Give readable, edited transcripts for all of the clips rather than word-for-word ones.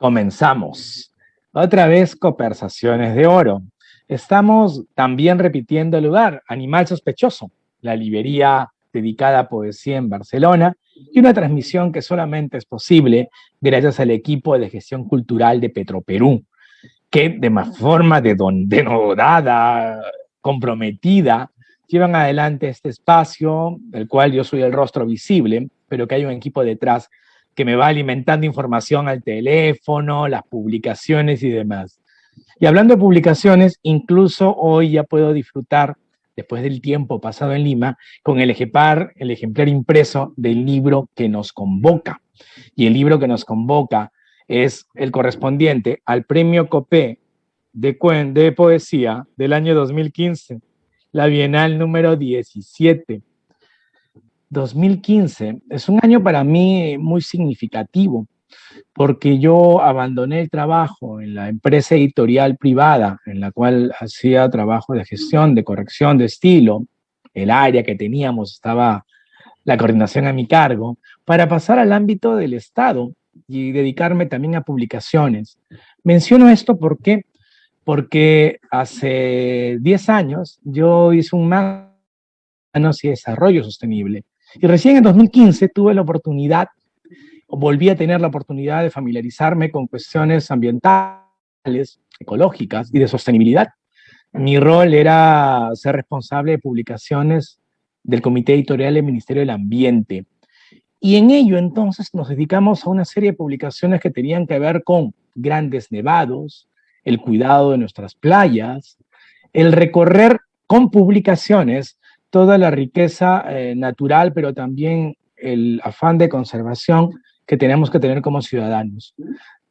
Comenzamos. Otra vez conversaciones de oro. Estamos también repitiendo el lugar, Animal Sospechoso, la librería dedicada a poesía en Barcelona y una transmisión que solamente es posible gracias al equipo de gestión cultural de Petroperú, que de más forma denodada, comprometida, llevan adelante este espacio, del cual yo soy el rostro visible, pero que hay un equipo detrás que me va alimentando información al teléfono, las publicaciones y demás. Y hablando de publicaciones, incluso hoy ya puedo disfrutar, después del tiempo pasado en Lima, con el ejemplar impreso del libro que nos convoca. Y el libro que nos convoca es el correspondiente al Premio Copé de Poesía del año 2015, la Bienal número 17. 2015 es un año para mí muy significativo, porque yo abandoné el trabajo en la empresa editorial privada, en la cual hacía trabajo de gestión, de corrección de estilo, el área que teníamos estaba la coordinación a mi cargo, para pasar al ámbito del Estado y dedicarme también a publicaciones. Menciono esto porque hace 10 años yo hice un máster y desarrollo sostenible. Y recién en 2015 tuve la oportunidad, o volví a tener la oportunidad de familiarizarme con cuestiones ambientales, ecológicas y de sostenibilidad. Mi rol era ser responsable de publicaciones del Comité Editorial del Ministerio del Ambiente. Y en ello entonces nos dedicamos a una serie de publicaciones que tenían que ver con grandes nevados, el cuidado de nuestras playas, el recorrer con publicaciones toda la riqueza natural, pero también el afán de conservación que tenemos que tener como ciudadanos.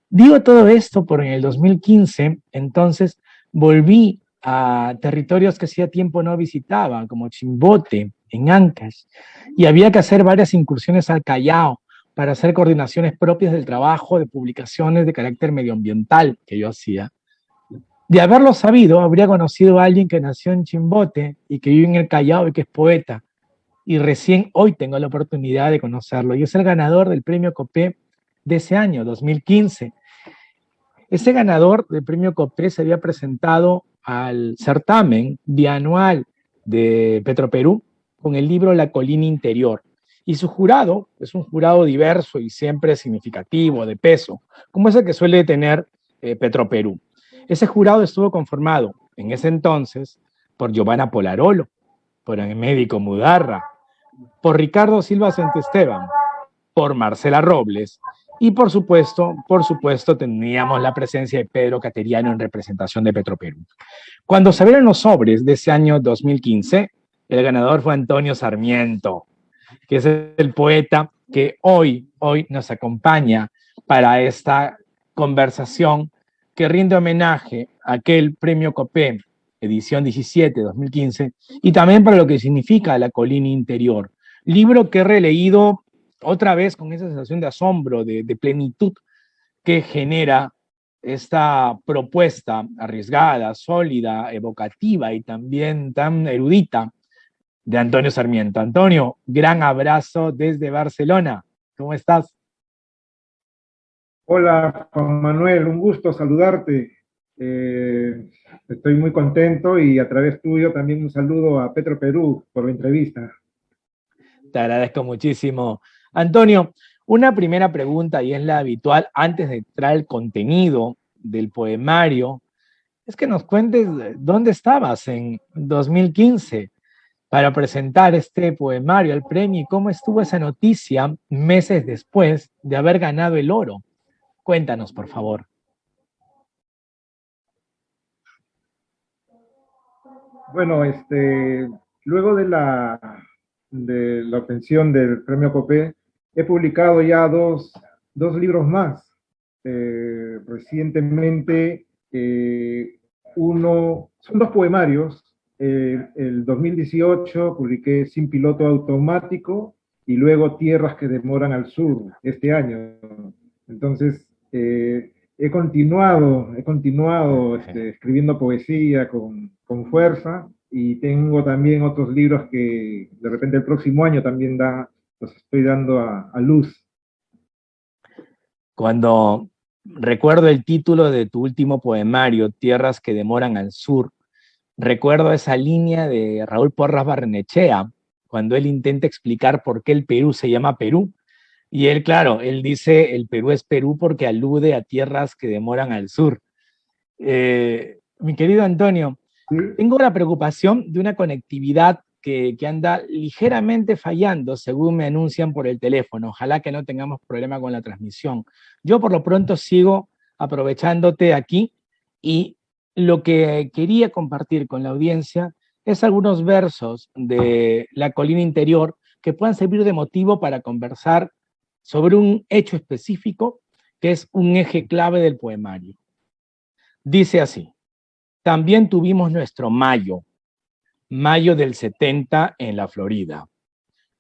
Digo todo esto porque en el 2015, entonces, volví a territorios que hacía tiempo no visitaba, como Chimbote, en Ancash, y había que hacer varias incursiones al Callao para hacer coordinaciones propias del trabajo de publicaciones de carácter medioambiental que yo hacía. De haberlo sabido, habría conocido a alguien que nació en Chimbote y que vive en el Callao y que es poeta. Y recién hoy tengo la oportunidad de conocerlo. Y es el ganador del premio Copé de ese año, 2015. Ese ganador del premio Copé se había presentado al certamen bianual de Petroperú con el libro La colina interior. Y su jurado es un jurado diverso y siempre significativo, de peso, como es el que suele tener Petroperú. Ese jurado estuvo conformado en ese entonces por Giovanna Polarolo, por Médico Mudarra, por Ricardo Silva Santesteban, por Marcela Robles y por supuesto teníamos la presencia de Pedro Cateriano en representación de Petroperú. Cuando se abrieron los sobres de ese año 2015, el ganador fue Antonio Sarmiento, que es el poeta que hoy nos acompaña para esta conversación que rinde homenaje a aquel premio Copé, edición 17, 2015, y también para lo que significa La colina interior. Libro que he releído otra vez con esa sensación de asombro, de plenitud que genera esta propuesta arriesgada, sólida, evocativa y también tan erudita de Antonio Sarmiento. Antonio, gran abrazo desde Barcelona. ¿Cómo estás? Hola, Juan Manuel, un gusto saludarte. Estoy muy contento y a través tuyo también un saludo a Petro Perú por la entrevista. Te agradezco muchísimo. Antonio, una primera pregunta, y es la habitual antes de entrar al contenido del poemario, es que nos cuentes dónde estabas en 2015 para presentar este poemario al premio y cómo estuvo esa noticia meses después de haber ganado el oro. Cuéntanos, por favor. Bueno, luego de la obtención del premio Copé, he publicado ya dos libros más. Recientemente, son dos poemarios. El 2018 publiqué Sin piloto automático y luego Tierras que demoran al sur, este año. Entonces, he continuado escribiendo poesía con fuerza y tengo también otros libros que de repente el próximo año también los estoy dando a luz. Cuando Recuerdo el título de tu último poemario, Tierras que demoran al sur. Recuerdo esa línea de Raúl Porras Barrenechea, cuando él intenta explicar por qué el Perú se llama Perú. Y él, claro, él dice el Perú es Perú porque alude a tierras que demoran al sur. Mi querido Antonio, ¿sí? tengo la preocupación de una conectividad que anda ligeramente fallando, según me anuncian por el teléfono. Ojalá que no tengamos problema con la transmisión. Yo por lo pronto sigo aprovechándote aquí y lo que quería compartir con la audiencia es algunos versos de La colina interior que puedan servir de motivo para conversar sobre un hecho específico que es un eje clave del poemario. Dice así: también tuvimos nuestro mayo, mayo del 70 en la Florida,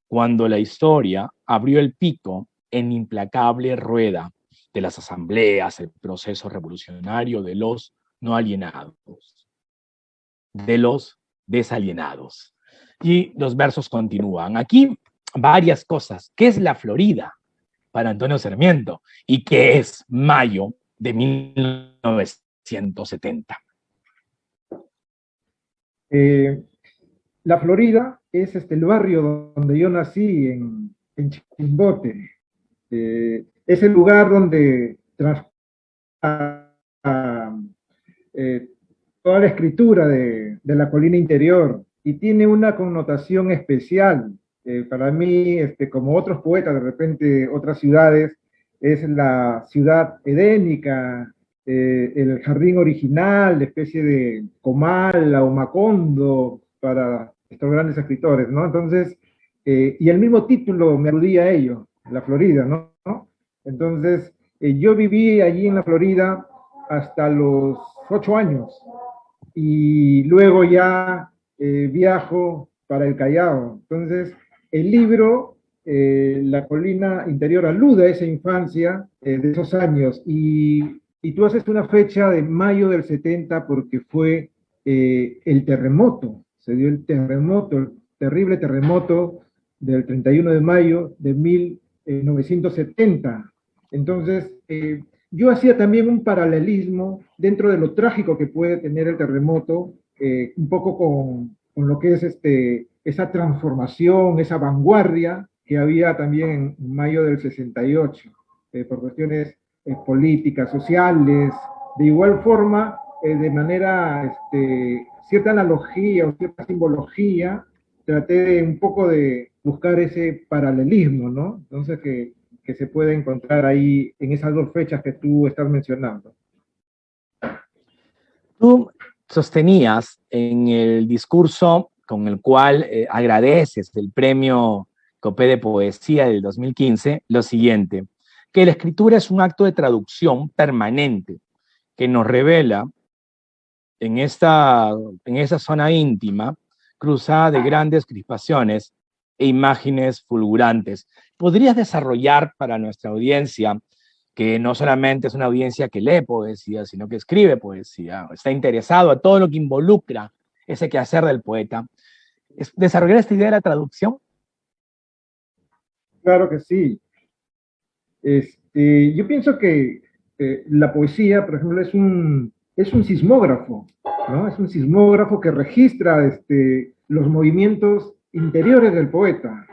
cuando la historia abrió el pico en implacable rueda de las asambleas, el proceso revolucionario de los no alienados, de los desalienados. Y los versos continúan. Aquí varias cosas. ¿Qué es la Florida para Antonio Sarmiento? ¿Y qué es mayo de 1970? La Florida es el barrio donde yo nací, en Chimbote. Es el lugar donde eh, toda la escritura de la colina interior y tiene una connotación especial. Para mí, como otros poetas, de repente otras ciudades, es la ciudad edénica, el jardín original, la especie de Comala o Macondo para estos grandes escritores, ¿no? Entonces, y el mismo título me aludía a ello, la Florida, ¿no? Entonces, yo viví allí en la Florida hasta los 8 años y luego ya viajo para el Callao. Entonces, el libro, La colina interior, alude a esa infancia de esos años y tú haces una fecha de mayo del 70 porque fue el terremoto, se dio el terremoto, el terrible terremoto del 31 de mayo de 1970. Entonces, yo hacía también un paralelismo dentro de lo trágico que puede tener el terremoto, un poco con lo que es esa transformación, esa vanguardia que había también en mayo del 68, por cuestiones políticas, sociales. De igual forma, de manera, cierta analogía o cierta simbología, traté de un poco de buscar ese paralelismo, ¿no? Entonces, que se puede encontrar ahí en esas dos fechas que tú estás mencionando. Tú sostenías en el discurso con el cual agradeces el premio Copé de Poesía del 2015 lo siguiente: que la escritura es un acto de traducción permanente que nos revela en esa zona íntima, cruzada de grandes crispaciones e imágenes fulgurantes. ¿Podrías desarrollar para nuestra audiencia, que no solamente es una audiencia que lee poesía, sino que escribe poesía, está interesado a todo lo que involucra ese quehacer del poeta, desarrollar esta idea de la traducción? Claro que sí. Yo pienso que la poesía, por ejemplo, es un sismógrafo, ¿no? Es un sismógrafo que registra los movimientos interiores del poeta.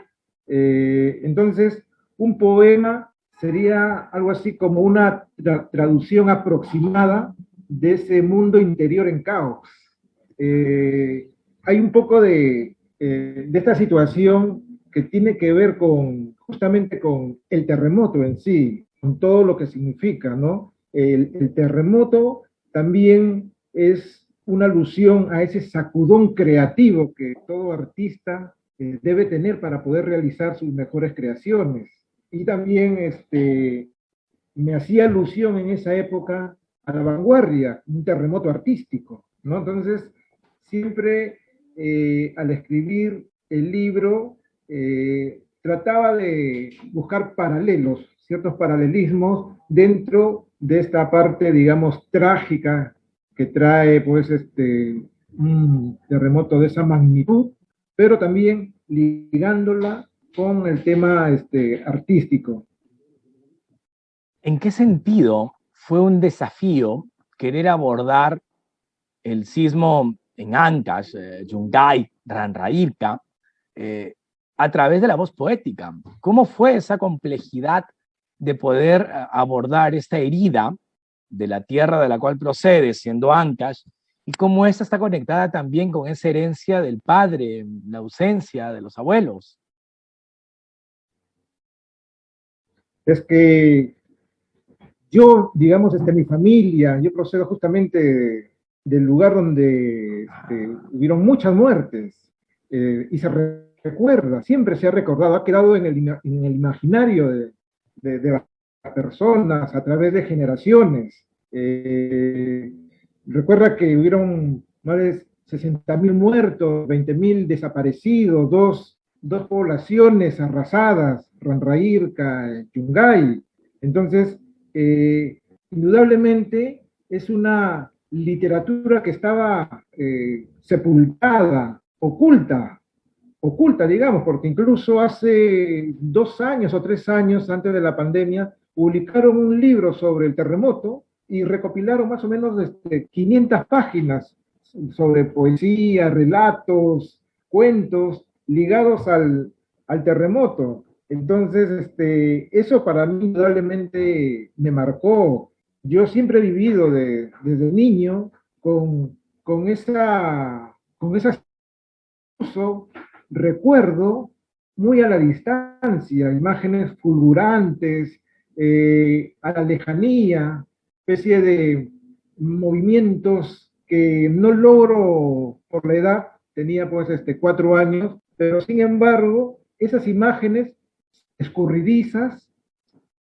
Entonces, un poema sería algo así como una traducción aproximada de ese mundo interior en caos. Hay un poco de esta situación que tiene que ver justamente con el terremoto en sí, con todo lo que significa, ¿no? El terremoto también es una alusión a ese sacudón creativo que todo artista debe tener para poder realizar sus mejores creaciones. Y también me hacía alusión en esa época a la vanguardia, un terremoto artístico, ¿no? Entonces, siempre al escribir el libro, trataba de buscar paralelos, ciertos paralelismos dentro de esta parte, digamos, trágica que trae, pues, un terremoto de esa magnitud, pero también ligándola con el tema artístico. ¿En qué sentido fue un desafío querer abordar el sismo en Ancash, Yungay, Ranrairka, a través de la voz poética. ¿Cómo fue esa complejidad de poder abordar esta herida de la tierra de la cual procede, siendo Ancash, y cómo esta está conectada también con esa herencia del padre, la ausencia de los abuelos? Es que yo, digamos, mi familia, yo procedo justamente del lugar donde hubieron muchas muertes, y se recuerda, siempre se ha recordado, ha quedado en el imaginario de las personas a través de generaciones. Recuerda que hubieron más de 60.000 muertos, 20.000 desaparecidos, dos poblaciones arrasadas, Ranrairka, Yungay. Entonces, indudablemente es una literatura que estaba sepultada, oculta, digamos, porque incluso hace 2 años o 3 años antes de la pandemia publicaron un libro sobre el terremoto y recopilaron más o menos 500 páginas sobre poesía, relatos, cuentos ligados al terremoto. Entonces, eso para mí indudablemente me marcó. Yo siempre he vivido desde niño con esa recuerdo muy a la distancia, imágenes fulgurantes, a la lejanía, especie de movimientos que no logro por la edad, tenía pues 4 años, pero sin embargo, esas imágenes escurridizas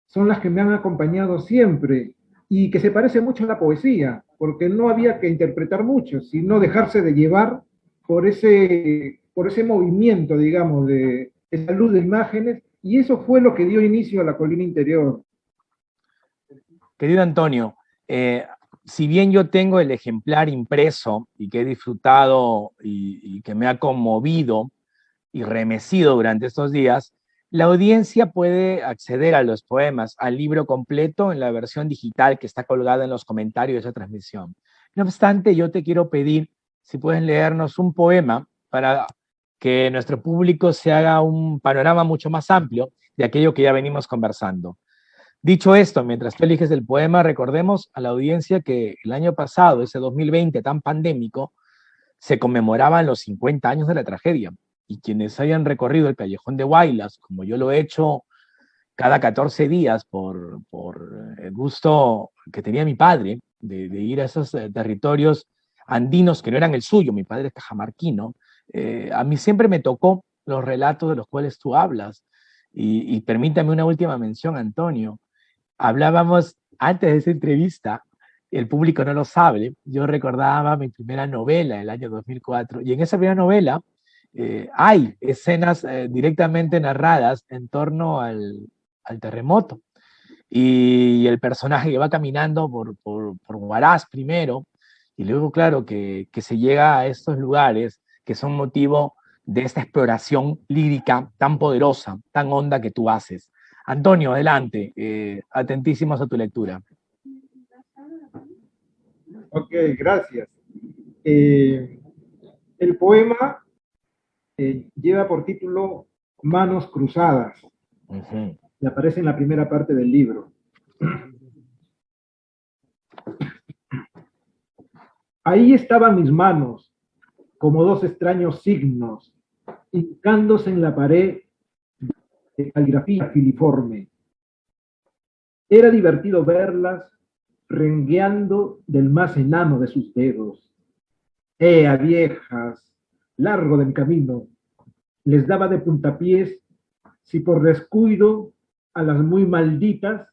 son las que me han acompañado siempre y que se parece mucho a la poesía, porque no había que interpretar mucho, sino dejarse de llevar por ese movimiento, digamos, de esa luz de imágenes, y eso fue lo que dio inicio a la colina interior. Querido Antonio, si bien yo tengo el ejemplar impreso y que he disfrutado y que me ha conmovido y remecido durante estos días, la audiencia puede acceder a los poemas, al libro completo en la versión digital que está colgada en los comentarios de esa transmisión. No obstante, yo te quiero pedir si puedes leernos un poema para que nuestro público se haga un panorama mucho más amplio de aquello que ya venimos conversando. Dicho esto, mientras tú eliges el poema, recordemos a la audiencia que el año pasado, ese 2020 tan pandémico, se conmemoraban los 50 años de la tragedia. Y quienes hayan recorrido el Callejón de Huaylas, como yo lo he hecho cada 14 días por el gusto que tenía mi padre de ir a esos territorios andinos que no eran el suyo, mi padre es cajamarquino, a mí siempre me tocó los relatos de los cuales tú hablas. Y permítame una última mención, Antonio. Hablábamos antes de esa entrevista, el público no lo sabe, yo recordaba mi primera novela, el año 2004, y en esa primera novela hay escenas directamente narradas en torno al terremoto. Y el personaje que va caminando por Huaraz primero, y luego, claro, que se llega a estos lugares que son motivo de esta exploración lírica tan poderosa, tan honda que tú haces. Antonio, adelante, atentísimos a tu lectura. Ok, gracias. El poema lleva por título Manos Cruzadas. Y aparece en la primera parte del libro. Ahí estaban mis manos, como dos extraños signos, hincándose en la pared de caligrafía filiforme. Era divertido verlas rengueando del más enano de sus dedos. ¡Ea, viejas! Largo del camino. Les daba de puntapiés si por descuido a las muy malditas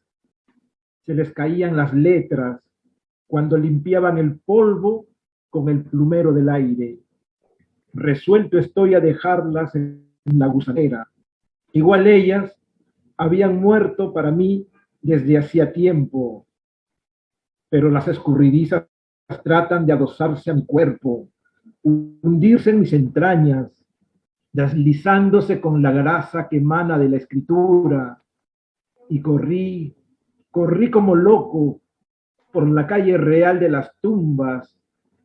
se les caían las letras cuando limpiaban el polvo con el plumero del aire. Resuelto estoy a dejarlas en la gusanera. Igual ellas habían muerto para mí desde hacía tiempo, pero las escurridizas tratan de adosarse a mi cuerpo, hundirse en mis entrañas, deslizándose con la grasa que emana de la escritura, y corrí como loco por la calle real de las tumbas.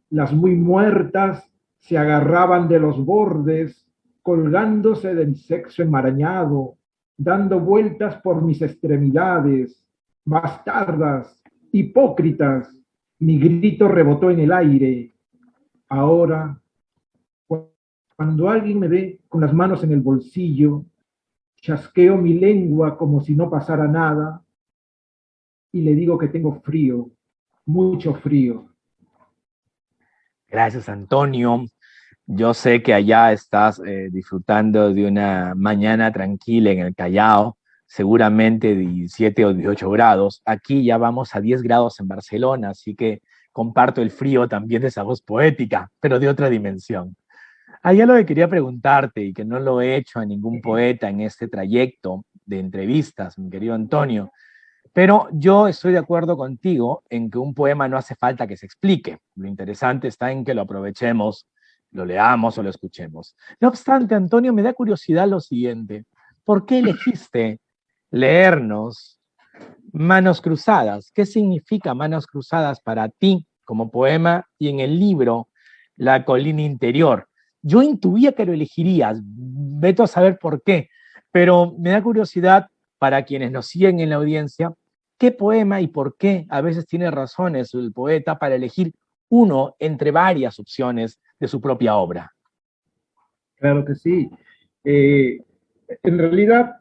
Las muy muertas se agarraban de los bordes, colgándose del sexo enmarañado, dando vueltas por mis extremidades. Bastardas, hipócritas, mi grito rebotó en el aire. Ahora, cuando alguien me ve con las manos en el bolsillo, chasqueo mi lengua como si no pasara nada y le digo que tengo frío, mucho frío. Gracias, Antonio. Yo sé que allá estás disfrutando de una mañana tranquila en el Callao, seguramente 17 o 18 grados. Aquí ya vamos a 10 grados en Barcelona, así que comparto el frío también de esa voz poética, pero de otra dimensión. Allá lo que quería preguntarte, y que no lo he hecho a ningún poeta en este trayecto de entrevistas, mi querido Antonio, pero yo estoy de acuerdo contigo en que un poema no hace falta que se explique. Lo interesante está en que lo aprovechemos, lo leamos o lo escuchemos. No obstante, Antonio, me da curiosidad lo siguiente. ¿Por qué elegiste leernos Manos Cruzadas? ¿Qué significa Manos Cruzadas para ti como poema y en el libro La colina interior? Yo intuía que lo elegirías, veto a saber por qué, pero me da curiosidad para quienes nos siguen en la audiencia, qué poema y por qué a veces tiene razones el poeta para elegir uno entre varias opciones de su propia obra. Claro que sí. Eh, en realidad,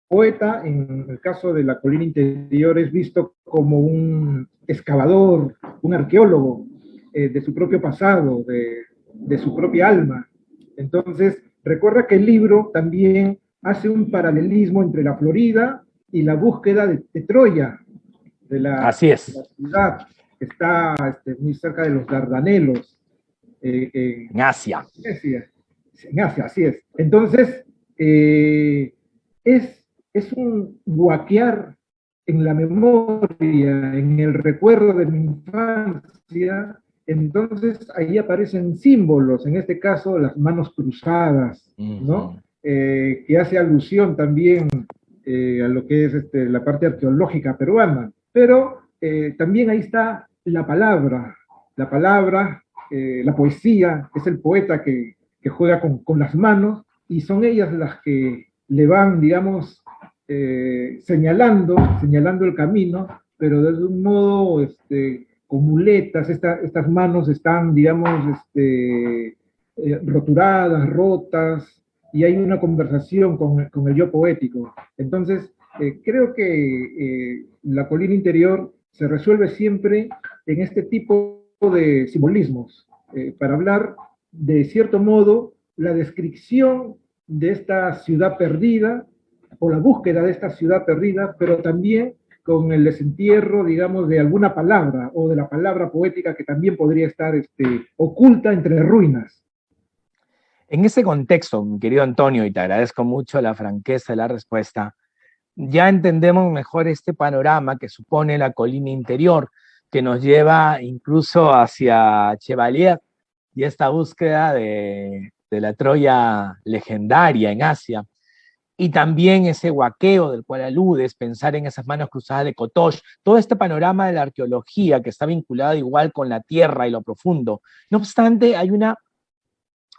poeta, en el caso de la colina interior, es visto como un excavador, un arqueólogo de su propio pasado, de su propia alma. Entonces, recuerda que el libro también hace un paralelismo entre la Florida y la búsqueda de Troya, Así de la es, ciudad que está muy cerca de los Dardanelos, en Asia. en Asia, así es. Entonces, es, es un guaquear en la memoria, en el recuerdo de mi infancia. Entonces ahí aparecen símbolos, en este caso las manos cruzadas, ¿no? Que hace alusión también a lo que es la parte arqueológica peruana. Pero también ahí está la palabra, la poesía, es el poeta que juega con las manos y son ellas las que le van, digamos, señalando el camino, pero de un modo con muletas, estas manos están, digamos, roturadas, rotas, y hay una conversación con el yo poético. Entonces, creo que la colina interior se resuelve siempre en este tipo de simbolismos, para hablar de cierto modo la descripción de esta ciudad perdida o la búsqueda de esta ciudad perdida, pero también con el desentierro, digamos, de alguna palabra o de la palabra poética que también podría estar oculta entre ruinas. En ese contexto, mi querido Antonio, y te agradezco mucho la franqueza de la respuesta, ya entendemos mejor este panorama que supone la colina interior, que nos lleva incluso hacia Chevalier y esta búsqueda de la Troya legendaria en Asia, y también ese huaqueo del cual aludes, pensar en esas manos cruzadas de Kotosh, todo este panorama de la arqueología que está vinculado igual con la tierra y lo profundo. No obstante, hay una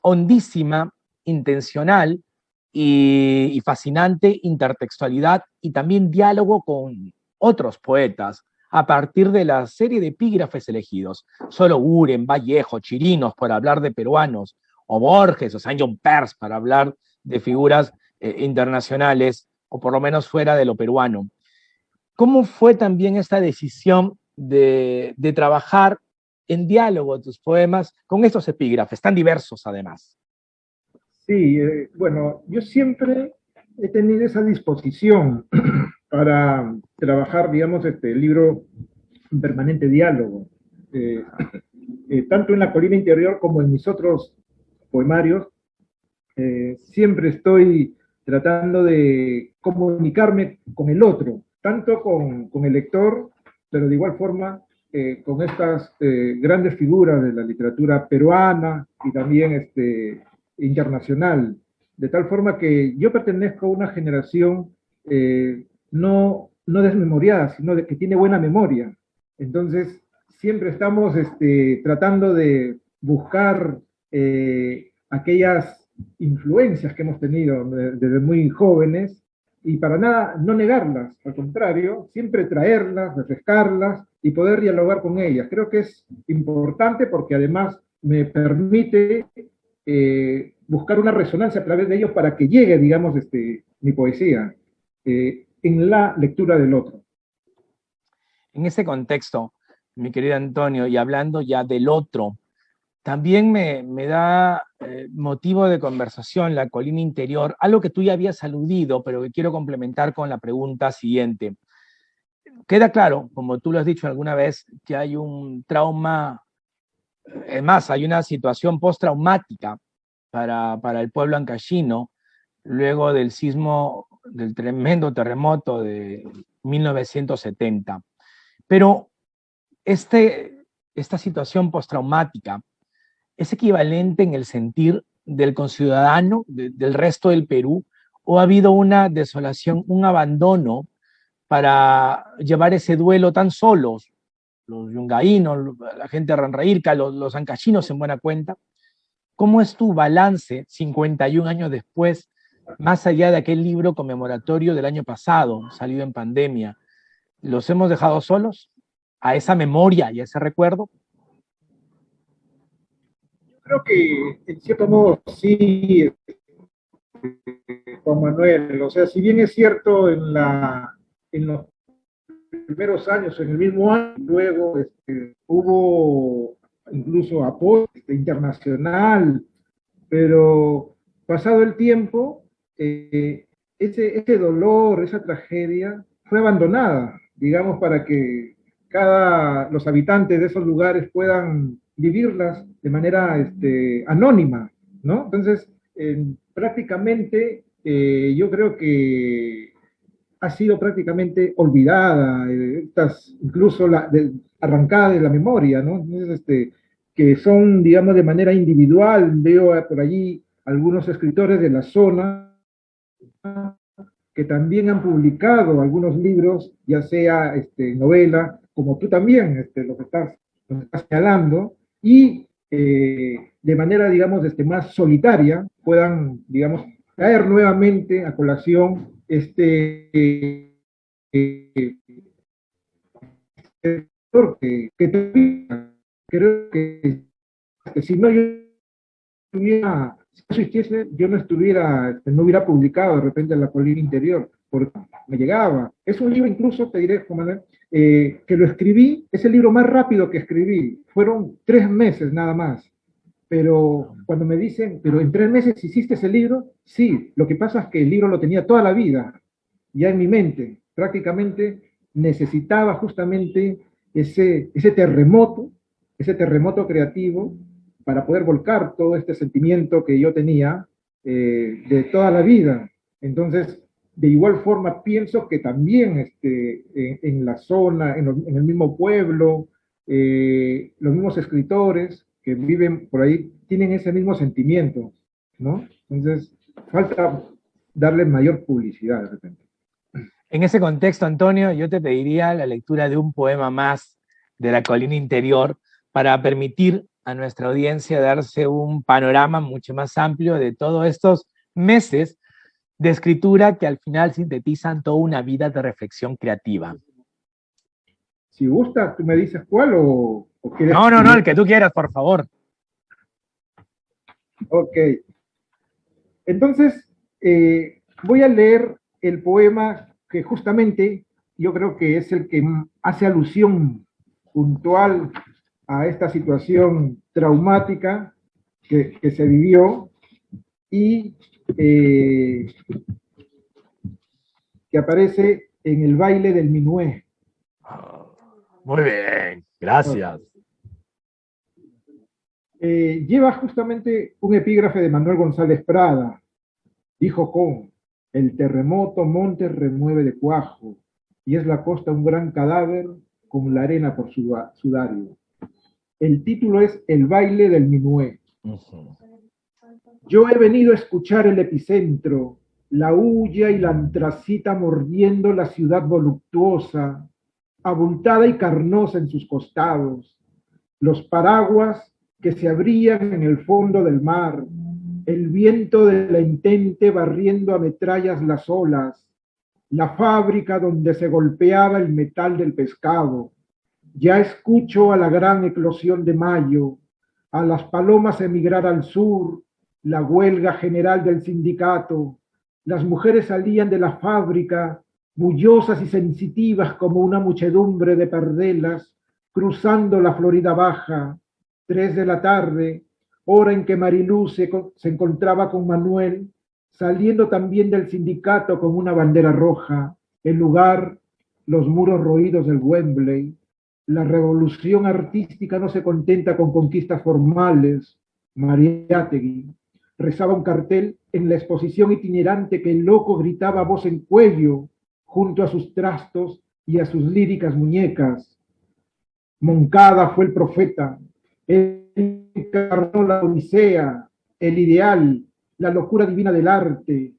hondísima, intencional y fascinante intertextualidad y también diálogo con otros poetas a partir de la serie de epígrafes elegidos. Solo Uren, Vallejo, Chirinos, por hablar de peruanos, o Borges, o Saint John Perse, para hablar de figuras internacionales, o por lo menos fuera de lo peruano. ¿Cómo fue también esta decisión de trabajar en diálogo tus poemas con estos epígrafes, tan diversos además? Sí, bueno, yo siempre he tenido esa disposición para trabajar, digamos, el libro en permanente diálogo. Eh, Tanto en la colina interior como en mis otros poemarios, siempre estoy tratando de comunicarme con el otro, tanto con el lector, pero de igual forma con estas grandes figuras de la literatura peruana y también internacional, de tal forma que yo pertenezco a una generación no no desmemoriada, sino de que tiene buena memoria. Entonces, siempre estamos tratando de buscar aquellas influencias que hemos tenido desde muy jóvenes y para nada no negarlas, al contrario, siempre traerlas, refrescarlas y poder dialogar con ellas. Creo que es importante porque además me permite buscar una resonancia a través de ellos para que llegue, digamos, mi poesía en la lectura del otro. En ese contexto, mi querido Antonio, y hablando ya del otro, también me da motivo de conversación la colina interior, algo que tú ya habías aludido, pero que quiero complementar con la pregunta siguiente. Queda claro, como tú lo has dicho alguna vez, que hay un trauma, es más, hay una situación postraumática para el pueblo ancashino, luego del sismo, del tremendo terremoto de 1970. Pero esta situación postraumática es equivalente en el sentir del conciudadano, del resto del Perú, o ha habido una desolación, un abandono para llevar ese duelo tan solos, los yungaínos, la gente de Ranraírca, los ancachinos en buena cuenta. ¿Cómo es tu balance 51 años después, más allá de aquel libro conmemoratorio del año pasado, salido en pandemia? ¿Los hemos dejado solos a esa memoria y a ese recuerdo? Creo que en cierto modo sí, Juan Manuel. O sea, si bien es cierto en los primeros años, en el mismo año, luego hubo incluso apoyo internacional, pero pasado el tiempo, ese dolor, esa tragedia fue abandonada, digamos, para que los habitantes de esos lugares puedan vivirlas de manera anónima, ¿no? Entonces, prácticamente yo creo que ha sido prácticamente olvidada, incluso arrancada de la memoria, ¿no? Entonces, que son, digamos, de manera individual. Veo por allí algunos escritores de la zona que también han publicado algunos libros, ya sea novela, como tú también lo que estás señalando, y de manera, digamos, más solitaria puedan, digamos, traer nuevamente a colación que creo que si no yo hubiera, si eso existiese, yo no estuviera, no hubiera publicado de repente La colina interior, porque me llegaba. Es un libro incluso, te diré, Juan Manuel, que lo escribí, es el libro más rápido que escribí, fueron 3 meses nada más. Pero cuando me dicen, pero en 3 meses hiciste ese libro, sí, lo que pasa es que el libro lo tenía toda la vida, ya en mi mente, prácticamente necesitaba justamente ese terremoto creativo para poder volcar todo este sentimiento que yo tenía de toda la vida. Entonces, de igual forma, pienso que también en la zona, en el mismo pueblo, los mismos escritores que viven por ahí tienen ese mismo sentimiento, ¿no? Entonces, falta darle mayor publicidad de repente. En ese contexto, Antonio, yo te pediría la lectura de un poema más de La colina interior para permitir a nuestra audiencia darse un panorama mucho más amplio de todos estos meses de escritura que al final sintetizan toda una vida de reflexión creativa. Si gusta, tú me dices cuál o quieres. No, el que tú quieras, por favor. Ok. Entonces, voy a leer el poema que justamente yo creo que es el que hace alusión puntual a esta situación traumática que se vivió y que aparece en el baile del minué. Muy bien, gracias. Lleva justamente un epígrafe de Manuel González Prada. Dijo Con, el terremoto monte remueve de cuajo, y es la costa un gran cadáver con la arena por sudario. El título es El baile del minué. Yo he venido a escuchar el epicentro la hulla y la antracita mordiendo la ciudad voluptuosa, abultada y carnosa en sus costados, los paraguas que se abrían en el fondo del mar, el viento de la Entente barriendo a metrallas las olas, la fábrica donde se golpeaba el metal del pescado. Ya escucho a la gran eclosión de mayo, a las palomas emigrar al sur, la huelga general del sindicato. Las mujeres salían de la fábrica, bullosas y sensitivas como una muchedumbre de perdelas, cruzando la Florida Baja. 3 de la tarde, hora en que Marilú se encontraba con Manuel, saliendo también del sindicato con una bandera roja. El lugar, los muros roídos del Wembley. La revolución artística no se contenta con conquistas formales. Mariátegui rezaba un cartel en la exposición itinerante que el loco gritaba a voz en cuello junto a sus trastos y a sus líricas muñecas. Moncada fue el profeta. Él encarnó la odisea, el ideal, la locura divina del arte.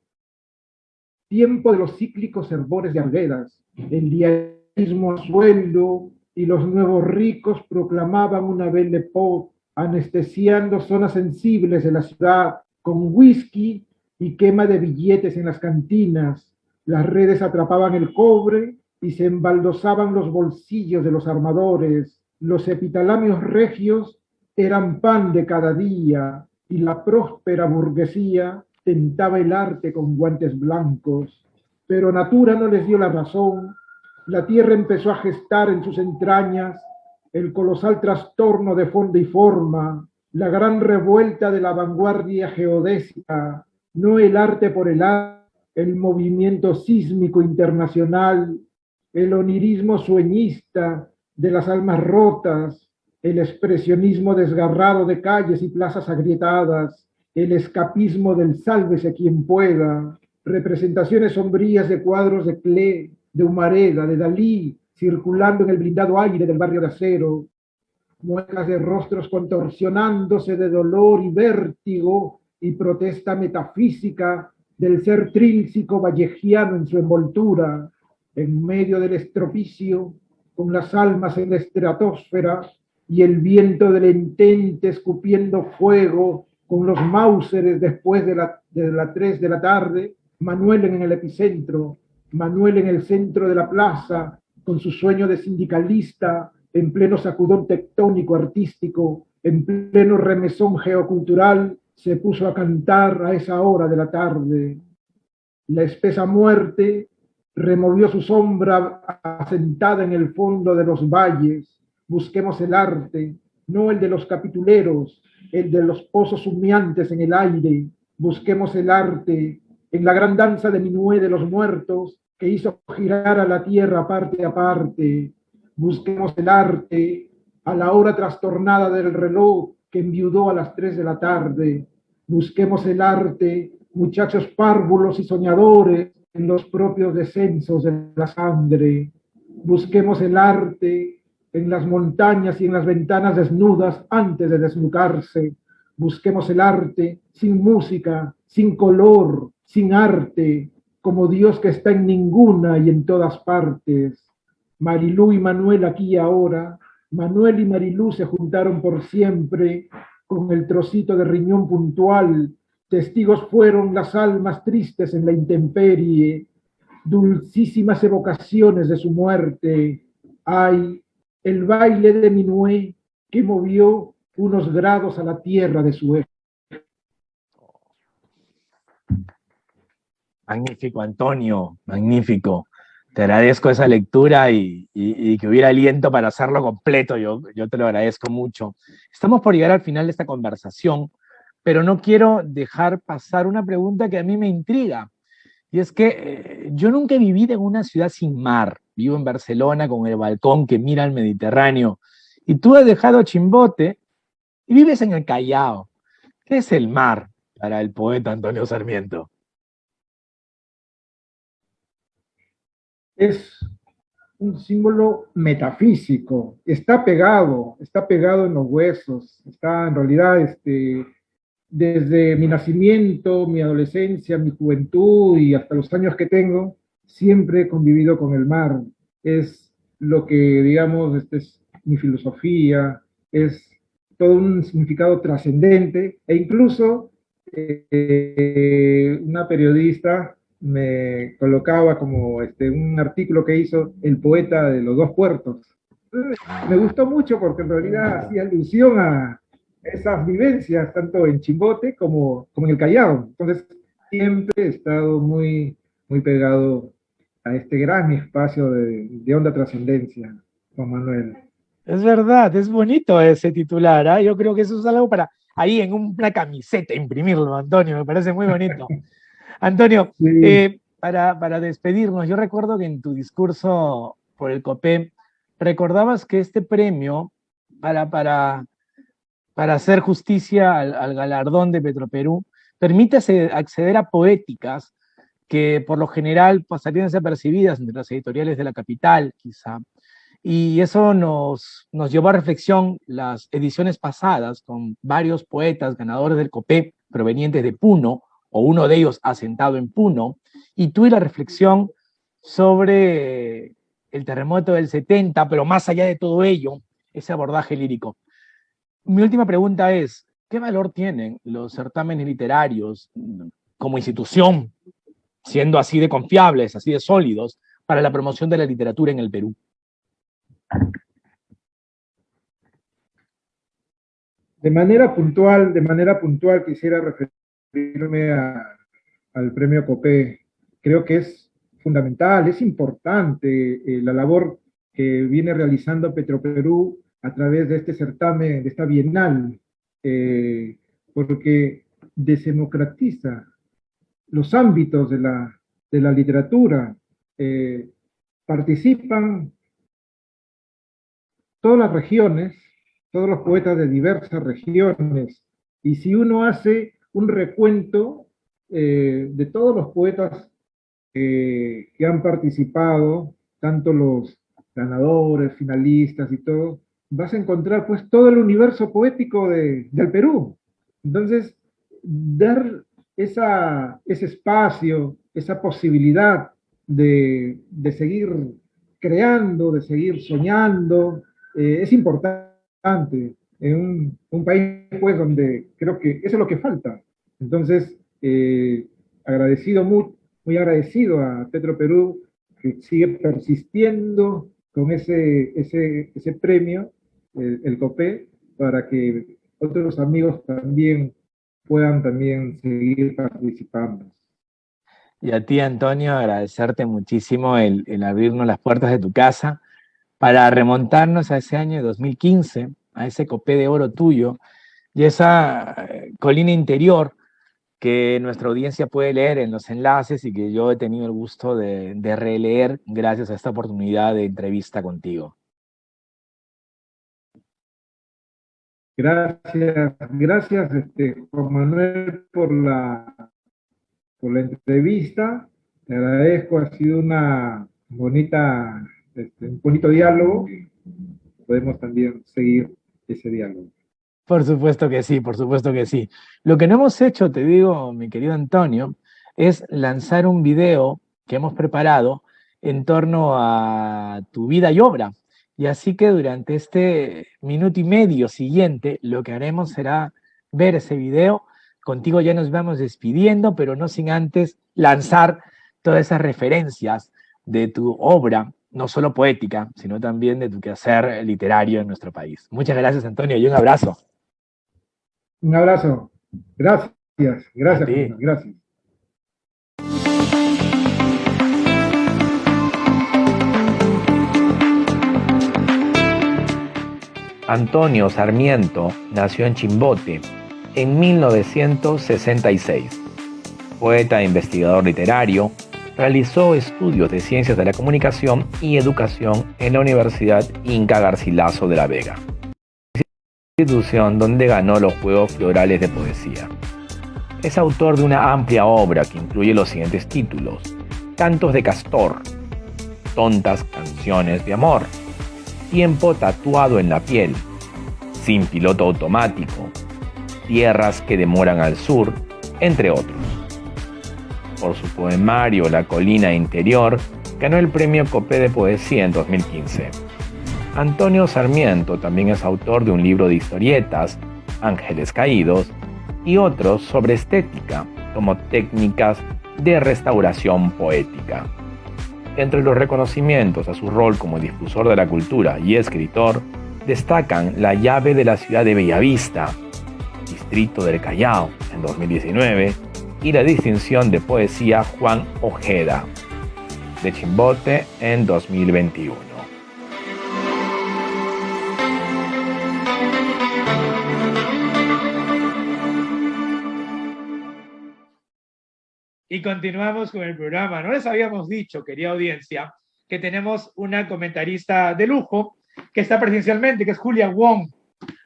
Tiempo de los cíclicos hervores de Arguedas, el diarismo a sueldo y los nuevos ricos proclamaban una Belle Époque, anestesiando zonas sensibles de la ciudad con whisky y quema de billetes en las cantinas. Las redes atrapaban el cobre y se embaldosaban los bolsillos de los armadores. Los epitalamios regios eran pan de cada día y la próspera burguesía tentaba el arte con guantes blancos. Pero Natura no les dio la razón. La tierra empezó a gestar en sus entrañas el colosal trastorno de fondo y forma, la gran revuelta de la vanguardia geodésica, no el arte por el arte, el movimiento sísmico internacional, el onirismo sueñista de las almas rotas, el expresionismo desgarrado de calles y plazas agrietadas, el escapismo del sálvese quien pueda, representaciones sombrías de cuadros de Klee, de Humareda, de Dalí, circulando en el blindado aire del barrio de Acero, muecas de rostros contorsionándose de dolor y vértigo y protesta metafísica del ser trínsico vallejiano en su envoltura, en medio del estropicio, con las almas en la estratosfera y el viento del Entente escupiendo fuego con los Mauseres después de la 3 de la tarde, Manuel en el epicentro, Manuel en el centro de la plaza, con su sueño de sindicalista, en pleno sacudón tectónico artístico, en pleno remesón geocultural, se puso a cantar a esa hora de la tarde. La espesa muerte removió su sombra asentada en el fondo de los valles. Busquemos el arte, no el de los capituleros, el de los pozos humeantes en el aire. Busquemos el arte en la gran danza de Minué de los muertos que hizo girar a la tierra parte a parte. Busquemos el arte a la hora trastornada del reloj que enviudó a las 3 de la tarde. Busquemos el arte, muchachos párvulos y soñadores, en los propios descensos de la sangre. Busquemos el arte en las montañas y en las ventanas desnudas antes de desnucarse. Busquemos el arte sin música, sin color, sin arte, como Dios que está en ninguna y en todas partes. Marilú y Manuel aquí y ahora. Manuel y Marilú se juntaron por siempre con el trocito de riñón puntual. Testigos fueron las almas tristes en la intemperie, dulcísimas evocaciones de su muerte. Ay, el baile de Minué que movió unos grados a la tierra de su eje. Magnífico, Antonio, magnífico. Te agradezco esa lectura y que hubiera aliento para hacerlo completo. Yo te lo agradezco mucho. Estamos por llegar al final de esta conversación, pero no quiero dejar pasar una pregunta que a mí me intriga. Y es que yo nunca he vivido en una ciudad sin mar. Vivo en Barcelona con el balcón que mira al Mediterráneo. Y tú has dejado Chimbote y vives en el Callao. ¿Qué es el mar para el poeta Antonio Sarmiento? Es un símbolo metafísico, está pegado en los huesos, está en realidad desde mi nacimiento, mi adolescencia, mi juventud y hasta los años que tengo, siempre he convivido con el mar. Es lo que, digamos, es mi filosofía, es todo un significado trascendente, e incluso una periodista me colocaba como un artículo que hizo el poeta de los dos puertos. Me gustó mucho porque en realidad hacía alusión a esas vivencias, tanto en Chimbote como en el Callao. Entonces, siempre he estado muy pegado a este gran espacio de honda trascendencia, Juan Manuel. Es verdad, es bonito ese titular, ¿ah? Yo creo que eso es algo para ahí en una camiseta imprimirlo, Antonio, me parece muy bonito. Antonio, Sí. para despedirnos, yo recuerdo que en tu discurso por el COPE recordabas que este premio para, para, para hacer justicia al galardón de Petroperú permite acceder a poéticas que por lo general pasarían desapercibidas entre las editoriales de la capital, quizá. Y eso nos llevó a reflexión las ediciones pasadas con varios poetas ganadores del COPE provenientes de Puno, o uno de ellos asentado en Puno, y tuve la reflexión sobre el terremoto del 70, pero más allá de todo ello, ese abordaje lírico. Mi última pregunta es, ¿qué valor tienen los certámenes literarios como institución, siendo así de confiables, así de sólidos, para la promoción de la literatura en el Perú? De manera puntual quisiera referirme al premio COPE. Creo que es fundamental, es importante la labor que viene realizando Petroperú a través de este certamen, de esta bienal, porque desdemocratiza los ámbitos de la literatura. Participan todas las regiones, todos los poetas de diversas regiones, y si uno hace un recuento de todos los poetas que han participado, tanto los ganadores, finalistas y todo, vas a encontrar pues todo el universo poético del Perú. Entonces, dar ese espacio, esa posibilidad de seguir creando, de seguir soñando, es importante en un país pues donde creo que eso es lo que falta. Entonces, agradecido, muy agradecido a Petroperú que sigue persistiendo con ese premio, el COPE, para que otros amigos también puedan también seguir participando. Y a ti, Antonio, agradecerte muchísimo el abrirnos las puertas de tu casa para remontarnos a ese año de 2015, a ese COPE de oro tuyo y esa colina interior que nuestra audiencia puede leer en los enlaces y que yo he tenido el gusto de releer gracias a esta oportunidad de entrevista contigo. Gracias Juan Manuel por la entrevista. Te agradezco, ha sido una bonita, un bonito diálogo. Podemos también seguir ese diálogo. Por supuesto que sí, por supuesto que sí. Lo que no hemos hecho, te digo, mi querido Antonio, es lanzar un video que hemos preparado en torno a tu vida y obra. Y así que durante este minuto y medio siguiente, lo que haremos será ver ese video. Contigo ya nos vamos despidiendo, pero no sin antes lanzar todas esas referencias de tu obra, no solo poética, sino también de tu quehacer literario en nuestro país. Muchas gracias, Antonio, y un abrazo. Un abrazo. Gracias. Gracias, Juan. Gracias. Antonio Sarmiento nació en Chimbote en 1966. Poeta e investigador literario, realizó estudios de Ciencias de la Comunicación y Educación en la Universidad Inca Garcilaso de la Vega, institución donde ganó los Juegos Florales de Poesía. Es autor de una amplia obra que incluye los siguientes títulos: Cantos de Castor, Tontas Canciones de Amor, Tiempo tatuado en la piel, Sin piloto automático, Tierras que demoran al sur, entre otros. Por su poemario La colina interior, ganó el premio Copé de Poesía en 2015. Antonio Sarmiento también es autor de un libro de historietas, Ángeles Caídos, y otros sobre estética, como técnicas de restauración poética. Entre los reconocimientos a su rol como difusor de la cultura y escritor, destacan la llave de la ciudad de Bellavista, distrito del Callao, en 2019, y la distinción de poesía Juan Ojeda, de Chimbote, en 2021. Y continuamos con el programa. No les habíamos dicho, querida audiencia, que tenemos una comentarista de lujo que está presencialmente, que es Julia Wong.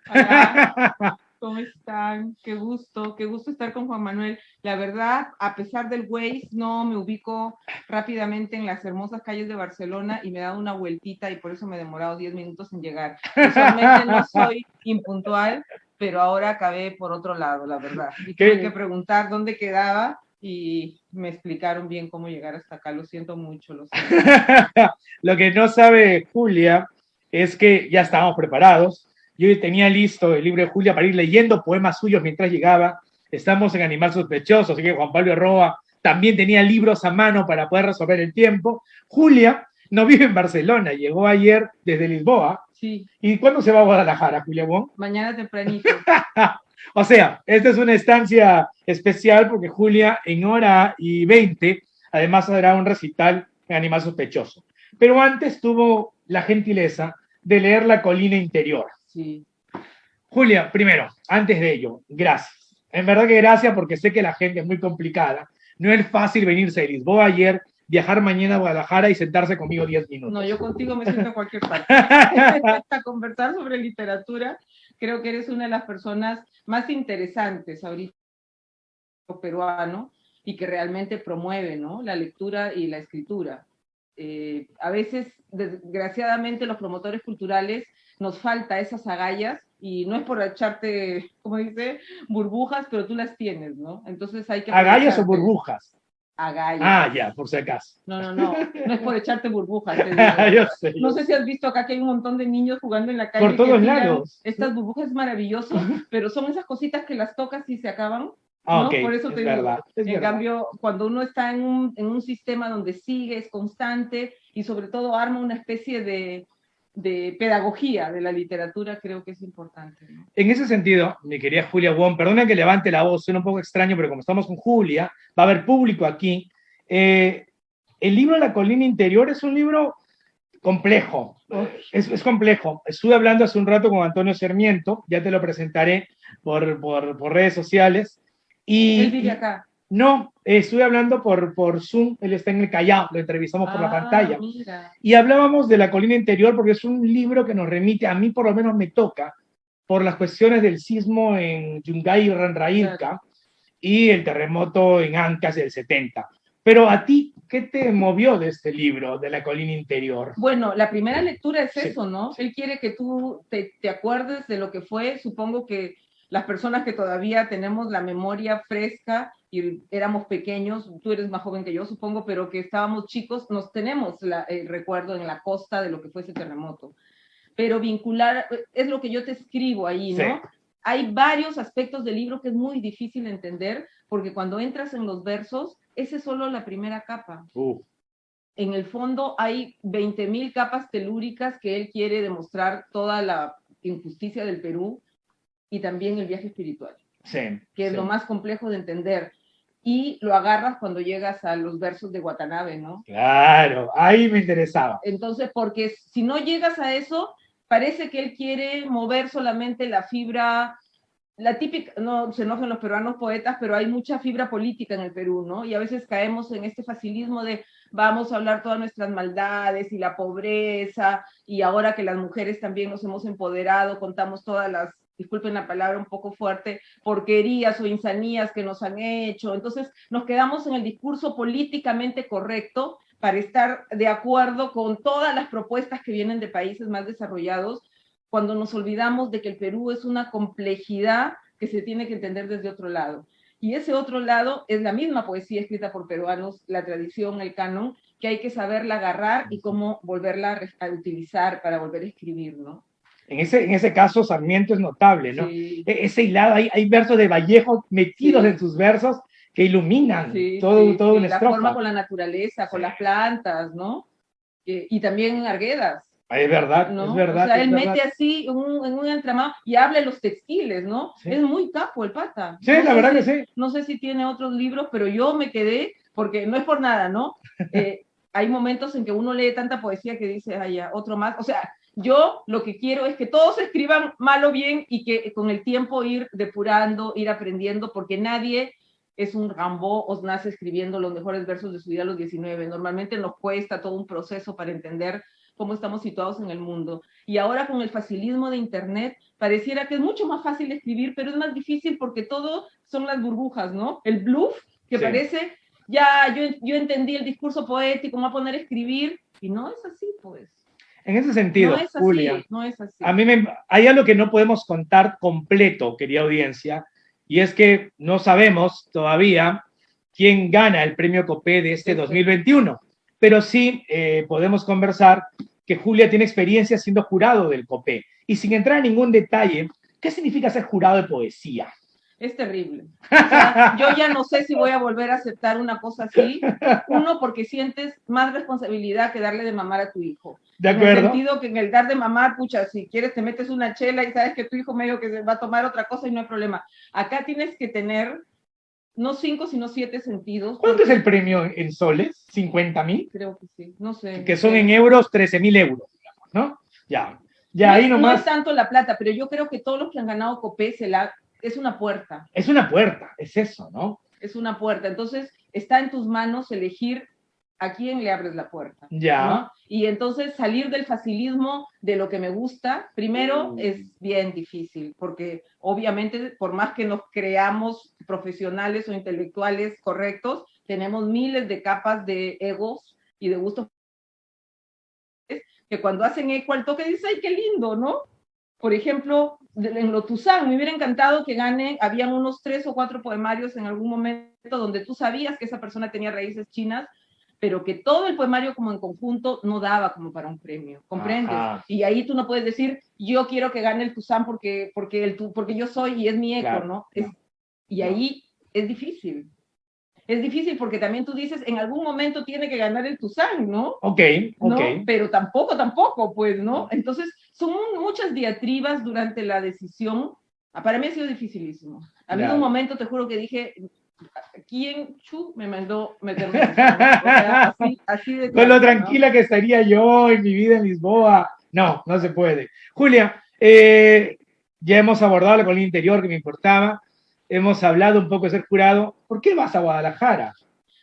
Hola, ¿cómo están? Qué gusto estar con Juan Manuel. La verdad, a pesar del Waze, no me ubico rápidamente en las hermosas calles de Barcelona y me he dado una vueltita y por eso me he demorado 10 minutos en llegar. Usualmente no soy impuntual, pero ahora acabé por otro lado, la verdad. Y tuve que preguntar dónde quedaba y me explicaron bien cómo llegar hasta acá. Lo siento mucho, lo siento. Lo que no sabe Julia es que ya estábamos preparados. Yo tenía listo el libro de Julia para ir leyendo poemas suyos mientras llegaba. Estamos en Animal Sospechoso, así que Juan Pablo Roa también tenía libros a mano para poder resolver el tiempo. Julia no vive en Barcelona, llegó ayer desde Lisboa. Sí. ¿Y cuándo se va a Guadalajara, Julia Wong? Mañana tempranito. O sea, esta es una estancia especial porque Julia en hora y 20 además hará un recital en Animal Sospechoso. Pero antes tuvo la gentileza de leer La colina interior. Sí. Julia, primero, antes de ello, gracias. En verdad que gracias porque sé que la gente es muy complicada. No es fácil venirse de Lisboa ayer, viajar mañana a Guadalajara y sentarse conmigo 10 minutos. No, yo contigo me siento en cualquier parte. A conversar sobre literatura, creo que eres una de las personas más interesantes ahorita peruano y que realmente promueve, ¿no?, la lectura y la escritura. A veces, desgraciadamente, los promotores culturales nos falta esas agallas y no es por echarte, como dice, burbujas, pero tú las tienes, ¿no? Entonces hay que... ¿Agallas o burbujas? Agallas. Ah, ya, por si acaso. No es por echarte burbujas. Te digo. Yo sé. No sé si has visto acá que hay un montón de niños jugando en la calle. Por todos lados. Estas burbujas es maravilloso, pero son esas cositas que las tocas y se acaban. Ah, ¿no? okay. Por eso te digo. En cambio, cuando uno está en un sistema donde sigue, es constante y sobre todo arma una especie de pedagogía de la literatura, creo que es importante, ¿no? En ese sentido, mi querida Julia Wong, perdona que levante la voz, suena un poco extraño, pero como estamos con Julia, va a haber público aquí. El libro La colina interior es un libro complejo, es complejo. Estuve hablando hace un rato con Antonio Sarmiento, ya te lo presentaré por redes sociales. Él vive acá. No, estuve hablando por Zoom, él está en el Callao, lo entrevistamos por la pantalla. Mira. Y hablábamos de La colina interior porque es un libro que nos remite, a mí por lo menos me toca, por las cuestiones del sismo en Yungay y Ranrailca, claro, y el terremoto en Ancash del 70. Pero a ti, ¿qué te movió de este libro, de La colina interior? Bueno, la primera lectura es eso, ¿no? Él quiere que tú te acuerdes de lo que fue. Supongo que las personas que todavía tenemos la memoria fresca y éramos pequeños, tú eres más joven que yo, supongo, pero que estábamos chicos, nos tenemos el recuerdo en la costa de lo que fue ese terremoto. Pero vincular, es lo que yo te escribo ahí, ¿no? Sí. Hay varios aspectos del libro que es muy difícil entender, porque cuando entras en los versos, esa es solo la primera capa. En el fondo hay 20,000 capas telúricas que él quiere demostrar toda la injusticia del Perú y también el viaje espiritual, sí, que es lo más complejo de entender. Y lo agarras cuando llegas a los versos de Watanabe, ¿no? Claro, ahí me interesaba. Entonces, porque si no llegas a eso, parece que él quiere mover solamente la fibra, la típica, no se enojan los peruanos poetas, pero hay mucha fibra política en el Perú, ¿no? Y a veces caemos en este facilismo de vamos a hablar todas nuestras maldades y la pobreza, y ahora que las mujeres también nos hemos empoderado, contamos todas las, disculpen la palabra un poco fuerte, porquerías o insanías que nos han hecho. Entonces nos quedamos en el discurso políticamente correcto para estar de acuerdo con todas las propuestas que vienen de países más desarrollados, cuando nos olvidamos de que el Perú es una complejidad que se tiene que entender desde otro lado. Y ese otro lado es la misma poesía escrita por peruanos, la tradición, el canon, que hay que saberla agarrar y cómo volverla a utilizar para volver a escribir, ¿no? En ese caso, Sarmiento es notable, ¿no? Sí. Ese hilado, hay versos de Vallejo metidos Sí. en sus versos que iluminan Sí, todo una la estrofa. forma con la naturaleza, con las plantas, ¿no? Y también Arguedas, Es verdad, ¿no? es verdad. O sea, es él verdad. mete así en un entramado y habla de los textiles, ¿no? Sí. Es muy capo el pata. Sí, No la sé verdad si- que sí. No sé si tiene otros libros, pero yo me quedé, porque no es por nada, ¿no? Hay momentos en que uno lee tanta poesía que dice, ay, ya, otro más. O sea, yo lo que quiero es que todos escriban mal o bien y que con el tiempo ir depurando, ir aprendiendo, porque nadie es un Rimbaud o nace escribiendo los mejores versos de su vida a los 19. Normalmente nos cuesta todo un proceso para entender cómo estamos situados en el mundo. Y ahora con el facilismo de Internet, pareciera que es mucho más fácil escribir, pero es más difícil porque todo son las burbujas, ¿no? El bluff, que Sí. parece, ya yo entendí el discurso poético, me voy a poner a escribir, y no es así, pues. En ese sentido, No es así, Julia, no es así. a mí hay algo que no podemos contar completo, querida audiencia, y es que no sabemos todavía quién gana el premio Copé de este 2021, pero sí podemos conversar que Julia tiene experiencia siendo jurado del Copé. Y sin entrar en ningún detalle, ¿qué significa ser jurado de poesía? Es terrible. O sea, yo ya no sé si voy a volver a aceptar una cosa así. Uno, porque sientes más responsabilidad que darle de mamar a tu hijo. ¿De En acuerdo? el sentido que en el dar de mamar, pucha, si quieres te metes una chela y sabes que tu hijo medio que se va a tomar otra cosa y no hay problema. Acá tienes que tener no 5, sino 7 sentidos. ¿Cuánto es el premio en soles? ¿50.000? Creo que sí, no sé. Que son en euros 13.000 euros, digamos, ¿no? Ya no ahí es, nomás. No es tanto la plata, pero yo creo que todos los que han ganado Copé es una puerta. Es una puerta, es eso, ¿no? Es una puerta. Entonces, está en tus manos elegir a quién le abres la puerta. Ya. ¿no? Y entonces salir del facilismo de lo que me gusta, primero es bien difícil, porque obviamente por más que nos creamos profesionales o intelectuales correctos, tenemos miles de capas de egos y de gustos que cuando hacen eco al toque dices, ¡ay, qué lindo!, ¿no? Por ejemplo, en Lotuzán, me hubiera encantado que gane, habían unos 3 o 4 poemarios en algún momento donde tú sabías que esa persona tenía raíces chinas, pero que todo el poemario como en conjunto no daba como para un premio, ¿comprendes? Ajá. Y ahí tú no puedes decir, yo quiero que gane el Tuzán porque yo soy y es mi eco, Claro, ¿no? no. Y ahí es difícil. Es difícil porque también tú dices, en algún momento tiene que ganar el Tuzán, ¿no? Ok. ¿no? Pero tampoco, pues, ¿no? Entonces, son muchas diatribas durante la decisión. Para mí ha sido dificilísimo. Ha habido un momento, te juro, que dije, ¿quién me mandó meterme en esto, ¿no? O sea, así de Con lo claro, tranquila, ¿no?, que estaría yo en mi vida en Lisboa. No se puede. Julia, ya hemos abordado la colina interior que me importaba. Hemos hablado un poco de ser jurado. ¿Por qué vas a Guadalajara?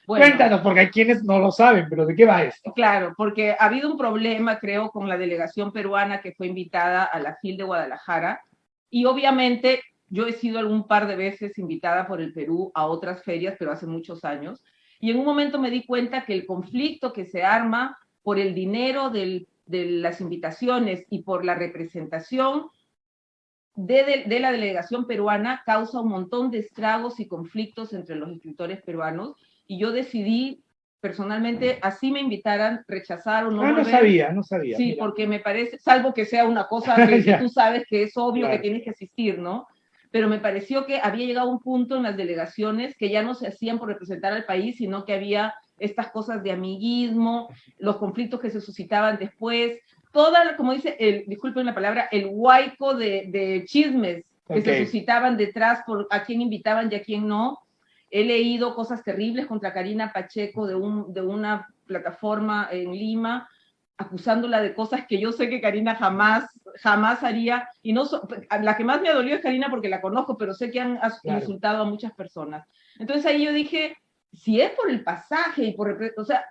Bueno, cuéntanos, porque hay quienes no lo saben, pero ¿de qué va esto? Claro, porque ha habido un problema, creo, con la delegación peruana que fue invitada a la FIL de Guadalajara, y obviamente yo he sido algún par de veces invitada por el Perú a otras ferias, pero hace muchos años, y en un momento me di cuenta que el conflicto que se arma por el dinero de las invitaciones y por la representación de la delegación peruana causa un montón de estragos y conflictos entre los escritores peruanos, y yo decidí personalmente, así me invitaran, rechazar o no volver. No sabía. Sí, mira. Porque me parece, salvo que sea una cosa que tú sabes que es obvio, claro, que tienes que asistir, ¿no? Pero me pareció que había llegado un punto en las delegaciones que ya no se hacían por representar al país, sino que había estas cosas de amiguismo, los conflictos que se suscitaban después, como dice, disculpen la palabra, el huaico de chismes que se suscitaban detrás por a quién invitaban y a quién no. He leído cosas terribles contra Karina Pacheco de una plataforma en Lima, acusándola de cosas que yo sé que Karina jamás haría, y la que más me dolió es Karina porque la conozco, pero sé que han insultado a muchas personas. Entonces ahí yo dije, si es por el pasaje y o sea,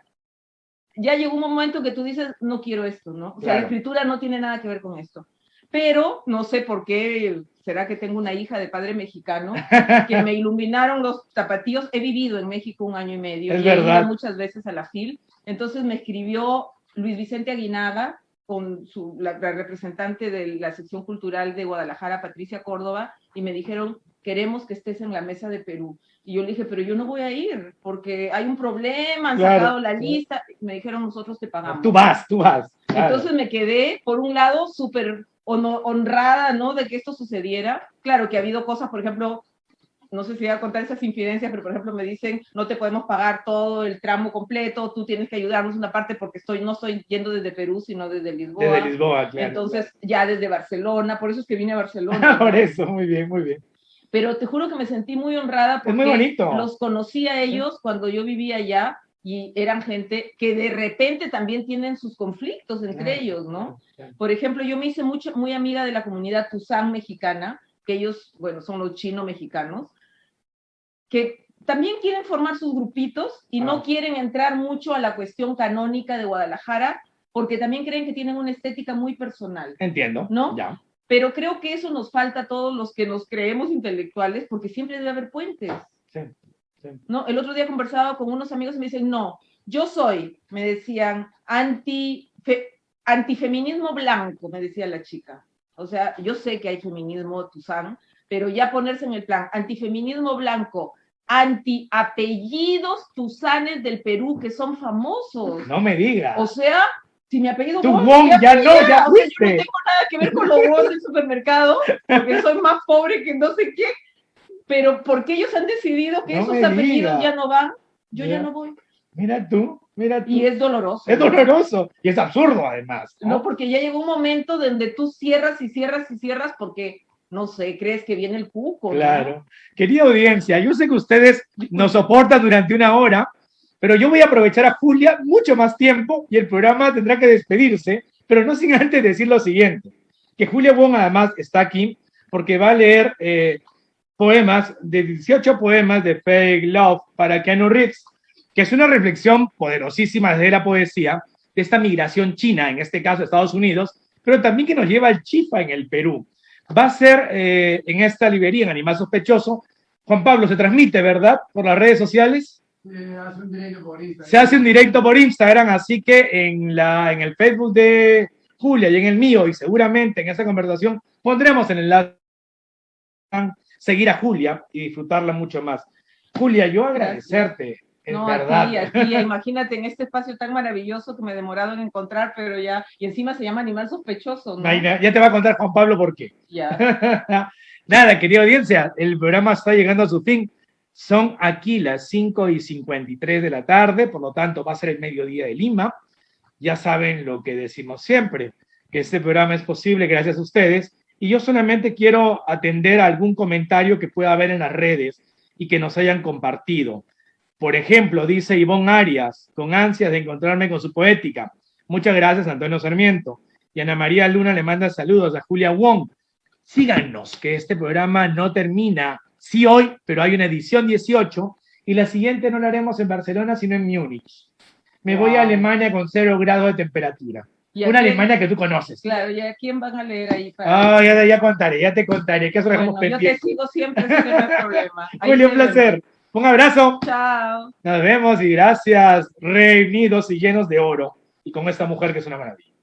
ya llegó un momento que tú dices, no quiero esto, ¿no? O sea, la escritura no tiene nada que ver con esto. Pero no sé por qué, será que tengo una hija de padre mexicano, que me iluminaron los tapatíos. He vivido en México 1 año y medio, y he ido muchas veces a la FIL. Entonces me escribió Luis Vicente Aguinaga, con la representante de la sección cultural de Guadalajara, Patricia Córdoba, y me dijeron, queremos que estés en la mesa de Perú. Y yo le dije, pero yo no voy a ir, porque hay un problema, han Claro, sacado la lista. Me dijeron, nosotros te pagamos. Tú vas. Claro. Entonces me quedé, por un lado, súper honrada, ¿no? De que esto sucediera. Claro que ha habido cosas, por ejemplo, no sé si voy a contar esas infidencias, pero por ejemplo me dicen, no te podemos pagar todo el tramo completo, tú tienes que ayudarnos una parte porque no estoy yendo desde Perú, sino desde Lisboa. Desde Lisboa, claro. Entonces, ya desde Barcelona, por eso es que vine a Barcelona. Por eso, muy bien. Pero te juro que me sentí muy honrada porque es muy bonito. los conocí a ellos cuando yo vivía allá y eran gente que de repente también tienen sus conflictos entre ellos, ¿no? Por ejemplo, yo me hice muy amiga de la comunidad Tuzán mexicana, que ellos, bueno, son los chino-mexicanos, que también quieren formar sus grupitos y no quieren entrar mucho a la cuestión canónica de Guadalajara, porque también creen que tienen una estética muy personal. Entiendo, ¿no? Ya. Pero creo que eso nos falta a todos los que nos creemos intelectuales, porque siempre debe haber puentes. Sí. ¿No? El otro día conversaba con unos amigos y me dicen, no, yo soy, me decían, antifeminismo blanco, me decía la chica. O sea, yo sé que hay feminismo Tuzán, pero ya ponerse en el plan, antifeminismo blanco, antiapellidos tuzanes del Perú que son famosos. No me digas. O sea, si mi apellido tu Wong, Wong ya no, ya o sea, yo no fuiste. tengo nada que ver con los Wong del supermercado, porque soy más pobre que no sé qué, pero porque ellos han decidido que No esos me apellidos diga. ya no van, yo Ya. ya no voy. Mira tú. Y es doloroso. Es doloroso y es absurdo además. No, porque ya llegó un momento donde tú cierras porque, no sé, crees que viene el cuco. Claro. ¿no? Querida audiencia, yo sé que ustedes nos soportan durante una hora, pero yo voy a aprovechar a Julia mucho más tiempo y el programa tendrá que despedirse, pero no sin antes decir lo siguiente, que Julia Wong además está aquí porque va a leer poemas, de 18 poemas de Fake Love para Keanu Reeves, que es una reflexión poderosísima desde la poesía de esta migración china, en este caso Estados Unidos, pero también que nos lleva al Chifa en el Perú. Va a ser en esta librería, en Animal Sospechoso. Juan Pablo, se transmite, ¿verdad? Por las redes sociales. Se hace un directo por Instagram. Se hace un directo por Instagram, así que en el Facebook de Julia y en el mío, y seguramente en esa conversación, pondremos el enlace para seguir a Julia y disfrutarla mucho más. Julia, yo agradecerte. No, verdad. a ti, imagínate en este espacio tan maravilloso que me he demorado en encontrar, pero ya, y encima se llama Animal Sospechoso, ¿no? Ya te va a contar Juan Pablo por qué. Ya. Nada, querida audiencia, el programa está llegando a su fin. Son aquí las 5:53 de la tarde, por lo tanto va a ser el mediodía de Lima. Ya saben lo que decimos siempre, que este programa es posible gracias a ustedes, y yo solamente quiero atender a algún comentario que pueda haber en las redes y que nos hayan compartido. Por ejemplo, dice Ivonne Arias, con ansias de encontrarme con su poética. Muchas gracias, Antonio Sarmiento. Y Ana María Luna le manda saludos a Julia Wong. Síganos, que este programa no termina, sí hoy, pero hay una edición 18, y la siguiente no la haremos en Barcelona, sino en Múnich. Me voy a Alemania con 0 grados de temperatura. Una Alemania que tú conoces. Claro, ¿y a quién van a leer ahí? Para... ya contaré, ya te contaré, que eso lo dejamos pendiente. Yo te sigo siempre, ese no hay problema. Julio, un placer. Un abrazo. Chao. Nos vemos y gracias, reunidos y llenos de oro. Y con esta mujer que es una maravilla.